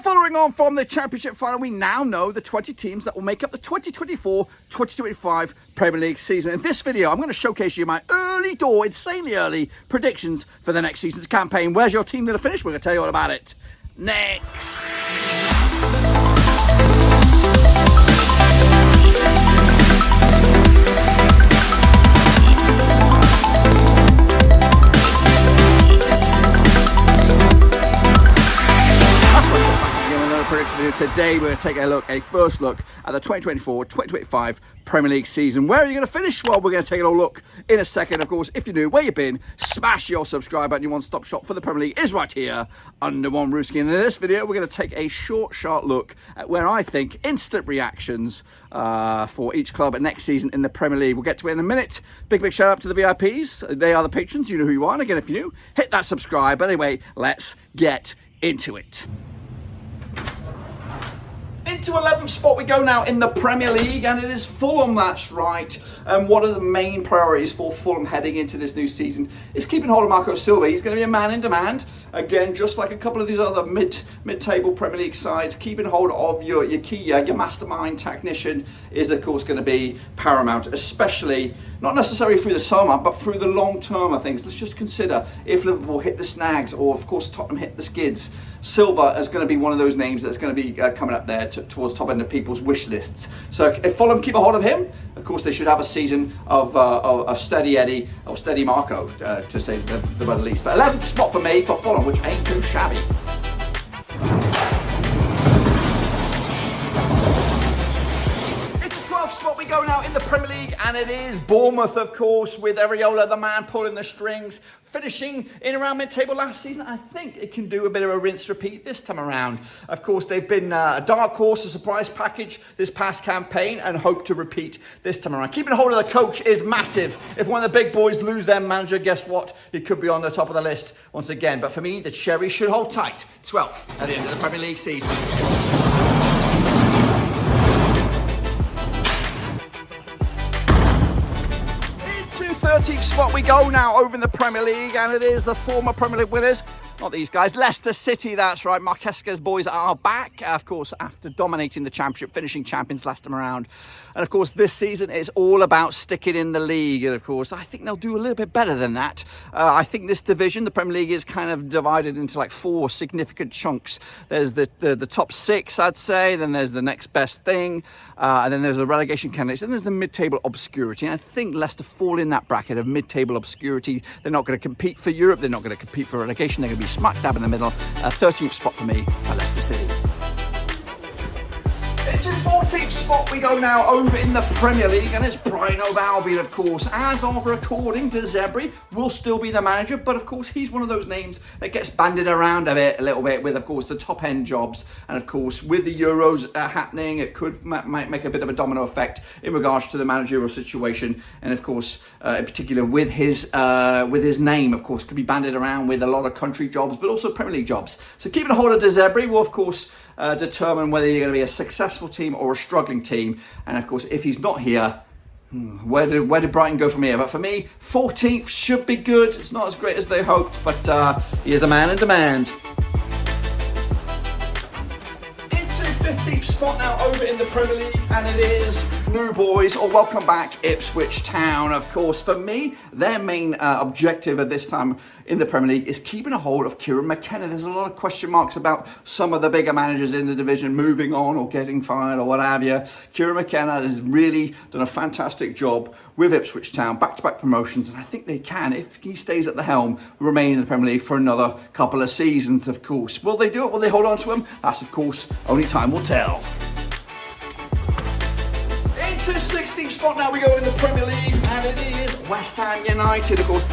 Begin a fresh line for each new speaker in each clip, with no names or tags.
Following on from the Championship final, we now know the 20 teams that will make up the 2024-2025 Premier League season. In this video, I'm going to showcase you my insanely early predictions for the next season's campaign. Where's your team going to finish? We're going to tell you all about it next. Today we're going to take a first look at the 2024-2025 Premier League season. Where are you going to finish? Well, we're going to take a little look in a second. Of course, if you're new, where you've been, smash your subscribe button. Your one-stop shop for the Premier League is right here under one Rooski. And in this video, we're going to take a short, sharp look at where I think instant reactions for each club next season in the Premier League. We'll get to it in a minute. Big shout out to the VIPs. They are the patrons. You know who you are. And again, if you're new, hit that subscribe. But anyway, let's get into it. Into 11th spot we go now in the Premier League, and it is Fulham, that's right. And one of the main priorities for Fulham heading into this new season is keeping hold of Marco Silva. He's going to be a man in demand. Again, just like a couple of these other mid-table Premier League sides, keeping hold of your key, your mastermind technician is, of course, going to be paramount, especially, not necessarily through the summer, but through the long term of things. Let's just consider if Liverpool hit the snags or, of course, Tottenham hit the skids. Silva is going to be one of those names that's going to be coming up there towards the top end of people's wish lists. So if Fulham keep a hold of him, of course they should have a season of steady Eddie or steady Marco, to say the word least. But 11th spot for me for Fulham, which ain't too shabby. Spot we go now in the Premier League, and it is Bournemouth, of course, with Areola, the man pulling the strings, finishing in around mid-table last season. I think it can do a bit of a rinse-repeat this time around. Of course, they've been a dark horse, a surprise package this past campaign, and hope to repeat this time around. Keeping hold of the coach is massive. If one of the big boys lose their manager, guess what? He could be on the top of the list once again. But for me, the cherry should hold tight. 12th at the end of the Premier League season. 13th spot we go now over in the Premier League, and it is the former Premier League winners, not these guys, Leicester City, that's right. Marquesca's boys are back, of course, after dominating the Championship, finishing champions last time around. And of course, this season is all about sticking in the league, and of course, I think they'll do a little bit better than that. I think this division, the Premier League, is kind of divided into like four significant chunks. There's the top six, I'd say, then there's the next best thing, and then there's the relegation candidates, and there's the mid-table obscurity. And I think Leicester fall in that bracket of mid-table obscurity. They're not going to compete for Europe, they're not going to compete for relegation, they're going to be smack dab in the middle. 13th spot for me for Leicester City. Into 14th spot we go now over in the Premier League, and it's Brighton of Albion, of course. As of recording, De Zerbi will still be the manager, but of course he's one of those names that gets banded around a little bit with, of course, the top end jobs, and of course with the Euros happening, it could might make a bit of a domino effect in regards to the managerial situation, and of course in particular with his name, of course, could be banded around with a lot of country jobs, but also Premier League jobs. So keeping a hold of De Zerbi will, of course, determine whether you're going to be a successful team or a struggling team. And of course, if he's not here, where did Brighton go from here? But for me, 14th should be good. It's not as great as they hoped, but he is a man in demand. Into 15th spot now over in the Premier League, and it is new boys, or welcome back, Ipswich Town. Of course, for me, their main objective at this time in the Premier League is keeping a hold of Kieran McKenna. There's a lot of question marks about some of the bigger managers in the division moving on or getting fired or what have you. Kieran McKenna has really done a fantastic job with Ipswich Town, back-to-back promotions, and I think they can, if he stays at the helm, remain in the Premier League for another couple of seasons, of course. Will they do it? Will they hold on to him? That's, of course, only time will tell. Into 16th spot now we go in the Premier League, and it is West Ham United. Of course,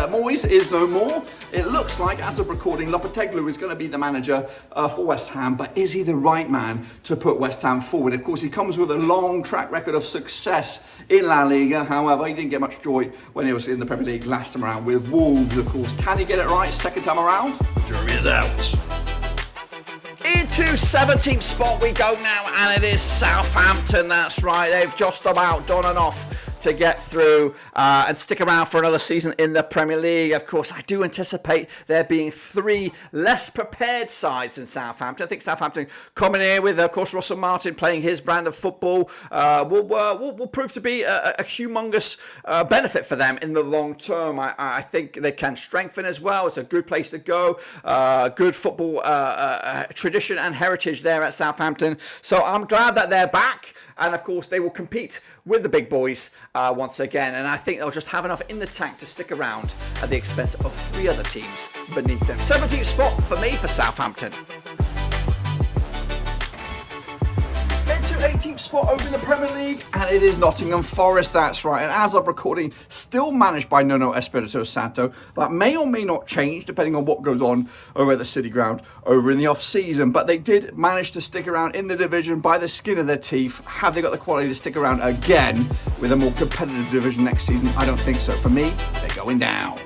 Moyes is no more. It looks like, as of recording, Lopetegui is going to be the manager for West Ham, but is he the right man to put West Ham forward? Of course, he comes with a long track record of success in La Liga. However, he didn't get much joy when he was in the Premier League last time around with Wolves, of course. Can he get it right second time around? The jury is out. Into 17th spot we go now, and it is Southampton, that's right. They've just about done enough to get through and stick around for another season in the Premier League. Of course, I do anticipate there being 3 less prepared sides than Southampton. I think Southampton coming here with, of course, Russell Martin playing his brand of football will prove to be a humongous benefit for them in the long term. I think they can strengthen as well. It's a good place to go. Good football tradition and heritage there at Southampton. So I'm glad that they're back. And of course, they will compete with the big boys once again. And I think they'll just have enough in the tank to stick around at the expense of 3 other teams beneath them. 17th spot for me for Southampton. 18th spot over in the Premier League, and it is Nottingham Forest, that's right. And as of recording, still managed by Nuno Espirito Santo. That may or may not change depending on what goes on over at the City Ground over in the off-season. But they did manage to stick around in the division by the skin of their teeth. Have they got the quality to stick around again with a more competitive division next season? I don't think so. For me, they're going down.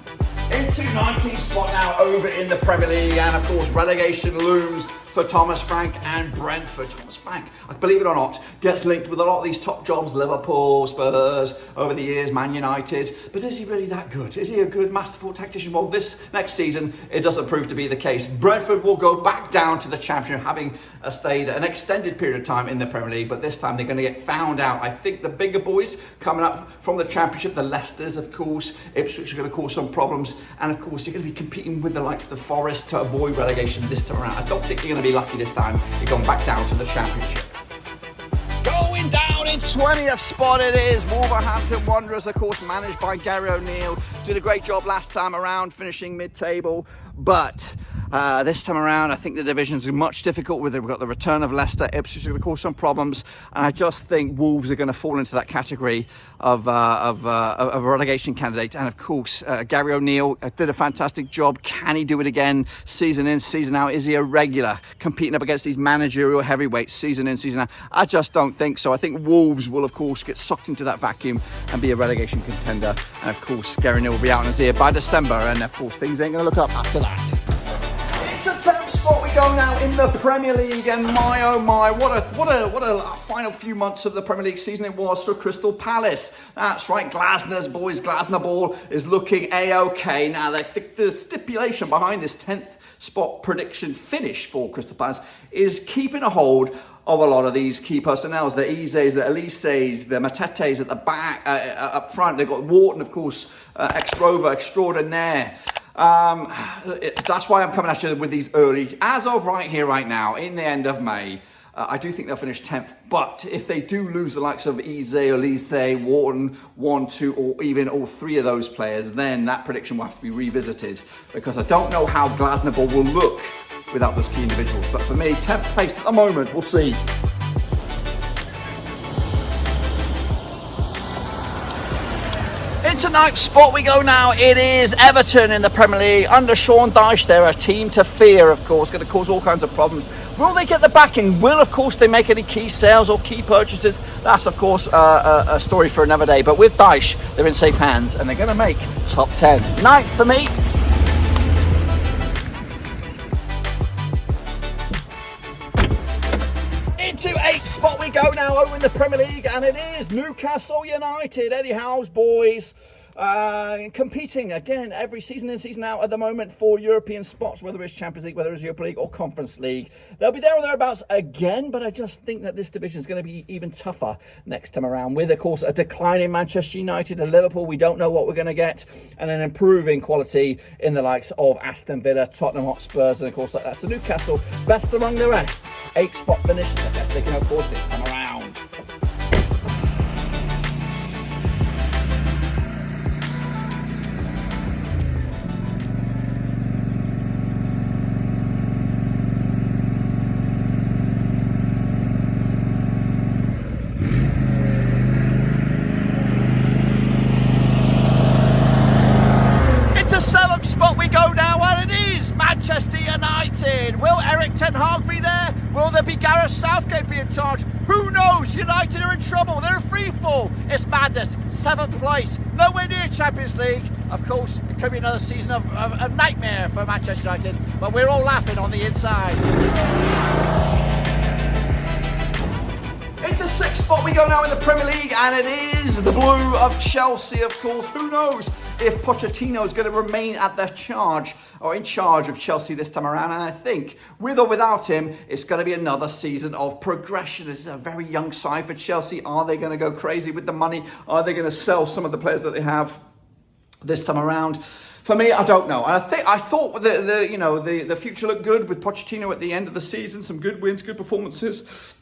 Into 19th spot now over in the Premier League, and of course relegation looms for Thomas Frank and Brentford. Thomas Frank, believe it or not, gets linked with a lot of these top jobs, Liverpool, Spurs, over the years, Man United. But is he really that good? Is he a good, masterful tactician? Well, this next season, it doesn't prove to be the case. Brentford will go back down to the Championship, having stayed an extended period of time in the Premier League, but this time they're going to get found out. I think the bigger boys coming up from the Championship, the Leicesters, of course, Ipswich are going to cause some problems, and of course, you're going to be competing with the likes of the Forest to avoid relegation this time around. I don't think you're going to be lucky this time. You're going back down to the Championship. Going down in 20th spot it is Wolverhampton Wanderers, of course, managed by Gary O'Neill. Did a great job last time around, finishing mid-table, but this time around, I think the divisions are much difficult. We've got the return of Leicester. Ipswich are going to cause some problems, and I just think Wolves are going to fall into that category of a relegation candidate. And of course, Gary O'Neill did a fantastic job. Can he do it again, season in, season out? Is he a regular competing up against these managerial heavyweights, season in, season out? I just don't think so. I think Wolves will, of course, get sucked into that vacuum and be a relegation contender. And of course, Gary O'Neill will be out in his ear by December, and of course, things ain't going to look up after that. To 10th spot we go now in the Premier League, and my oh my, what a final few months of the Premier League season it was for Crystal Palace. That's right, Glasner's boys, Glasner ball is looking a-okay. Now the stipulation behind this 10th spot prediction finish for Crystal Palace is keeping a hold of a lot of these key personnel, the Izes, the Elises, the Matetes at the back, up front. They've got Wharton, of course, ex-Rover extraordinaire. That's why I'm coming at you with these early, as of right here, right now, in the end of May. I do think they'll finish 10th, but if they do lose the likes of Eze, Elise, Wharton, 1, 2, or even all 3 of those players, then that prediction will have to be revisited, because I don't know how Glasner will look without those key individuals. But for me, 10th place at the moment, we'll see. Into 9th spot we go now. It is Everton in the Premier League. Under Sean Dyche, they're a team to fear, of course. Going to cause all kinds of problems. Will they get the backing? Will, of course, they make any key sales or key purchases? That's, of course, a story for another day. But with Dyche, they're in safe hands, and they're going to make top 10. 9th for me. Into 8th spot we go now over in the Premier League, and it is Newcastle United. Eddie Howe's boys competing again every season in, season out at the moment for European spots, whether it's Champions League, whether it's Europa League or Conference League. They'll be there or thereabouts again, but I just think that this division is going to be even tougher next time around, with, of course, a decline in Manchester United and Liverpool. We don't know what we're going to get, and an improving quality in the likes of Aston Villa, Tottenham Hotspurs, and of course that's the Newcastle, best among the rest. 8th spot finish, the best they can afford this time around. Spot we go now, and it is Manchester United. Will Eric Ten Hag be there? Will there be Gareth Southgate be in charge? Who knows? United are in trouble. They're in free fall. It's madness. 7th place, nowhere near Champions League. Of course, it could be another season of nightmare for Manchester United, but we're all laughing on the inside. Into 6th spot we go now in the Premier League, and it is the blue of Chelsea, of course. Who knows if Pochettino is going to remain at the charge or in charge of Chelsea this time around? And I think with or without him, it's going to be another season of progression. This is a very young side for Chelsea. Are they going to go crazy with the money? Are they going to sell some of the players that they have this time around? For me, I don't know. And I thought the future looked good with Pochettino at the end of the season. Some good wins, good performances.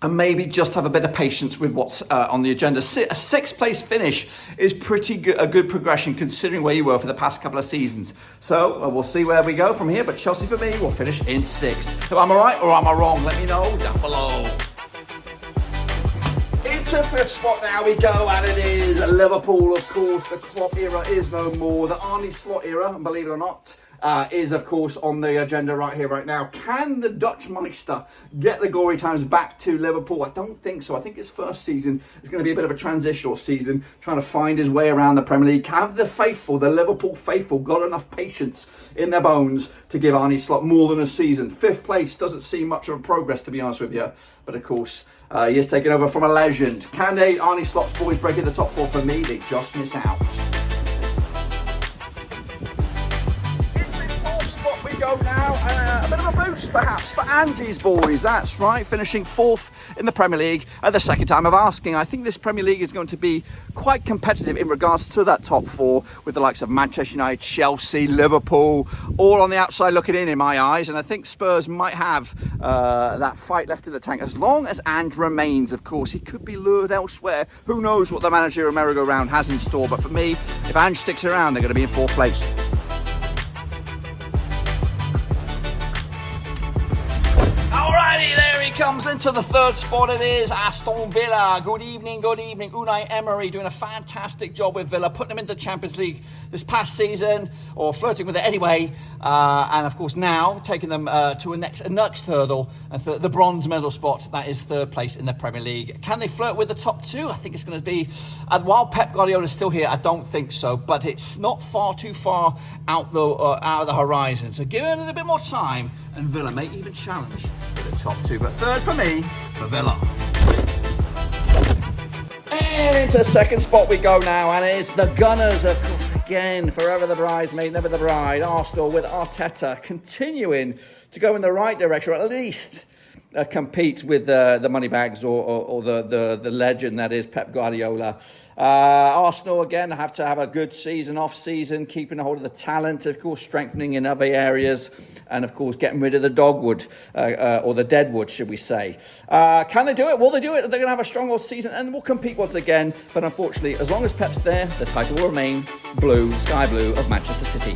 And maybe just have a bit of patience with what's on the agenda. A sixth place finish is pretty good, a good progression considering where you were for the past couple of seasons. So we'll see where we go from here. But Chelsea for me will finish in sixth. So am I right or am I wrong? Let me know down below. Into fifth spot now we go, and it is Liverpool, of course. The Klopp era is no more. The Arne Slot era, believe it or not, is, of course, on the agenda right here, right now. Can the Dutch Meister get the glory times back to Liverpool? I don't think so. I think his first season is going to be a bit of a transitional season, trying to find his way around the Premier League. Have the faithful, the Liverpool faithful, got enough patience in their bones to give Arne Slot more than a season? Fifth place doesn't seem much of a progress, to be honest with you. But, of course, he is taking over from a legend. Can they, Arne Slot's boys, break in the top four? For me, they just miss out. Go now, a bit of a boost perhaps for Andy's boys. That's right, finishing fourth in the Premier League at the second time of asking. I think this Premier League is going to be quite competitive in regards to that top four, with the likes of Manchester United, Chelsea, Liverpool, all on the outside looking in my eyes. And I think Spurs might have that fight left in the tank as long as And remains. Of course, he could be lured elsewhere. Who knows what the managerial merry-go-round has in store? But for me, if Ange sticks around, they're going to be in fourth place. There he comes into the third spot. It is Aston Villa. Good evening, good evening. Unai Emery doing a fantastic job with Villa, putting them into the Champions League this past season, or flirting with it anyway. And of course now taking them to a next hurdle, and the bronze medal spot. That is third place in the Premier League. Can they flirt with the top two? I think it's going to be, while Pep Guardiola is still here, I don't think so. But it's not too far out of the horizon. So give it a little bit more time, and Villa may even challenge for the top two. But third for me, for Villa. And into second spot we go now, and it's the Gunners, of course, again. Forever the bridesmaid, never the bride. Arsenal with Arteta continuing to go in the right direction, or at least compete with the moneybags or the legend that is Pep Guardiola. Arsenal again have to have a good season, off season, keeping a hold of the talent, of course, strengthening in other areas, and of course getting rid of the dogwood or the deadwood, should we say. Can they do it? Will they do it? They're going to have a strong off season and will compete once again. But unfortunately, as long as Pep's there, the title will remain blue, sky blue of Manchester City.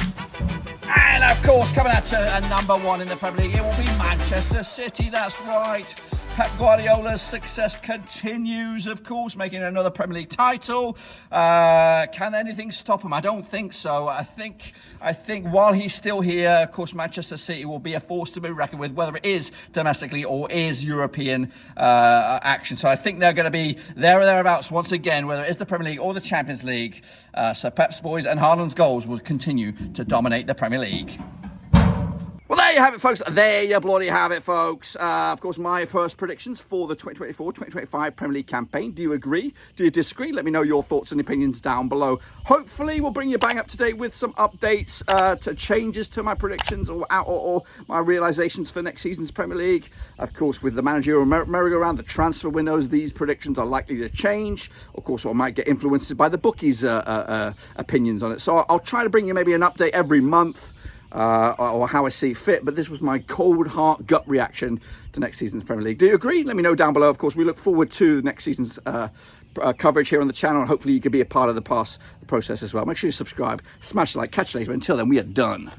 And of course, coming out to number one in the Premier League, it will be Manchester City. That's right. Pep Guardiola's success continues, of course, making another Premier League title. Can anything stop him? I don't think so. I think while he's still here, of course, Manchester City will be a force to be reckoned with, whether it is domestically or is European action. So I think they're going to be there or thereabouts once again, whether it is the Premier League or the Champions League. So Pep's boys and Haaland's goals will continue to dominate the Premier League. Well, there you have it, folks. There you bloody have it, folks. Of course, my first predictions for the 2024-2025 Premier League campaign. Do you agree? Do you disagree? Let me know your thoughts and opinions down below. Hopefully, we'll bring you bang up to date with some updates to changes to my predictions or my realizations for next season's Premier League. Of course, with the managerial merry-go-round, the transfer windows, these predictions are likely to change. Of course, I might get influenced by the bookies' opinions on it. So I'll try to bring you maybe an update every month. Or how I see fit, but this was my cold heart gut reaction to next season's Premier League. Do you agree? Let me know down below. Of course, we look forward to next season's coverage here on the channel, and hopefully you can be a part of the process as well. Make sure you subscribe, smash the like, catch you later. Until then, we are done.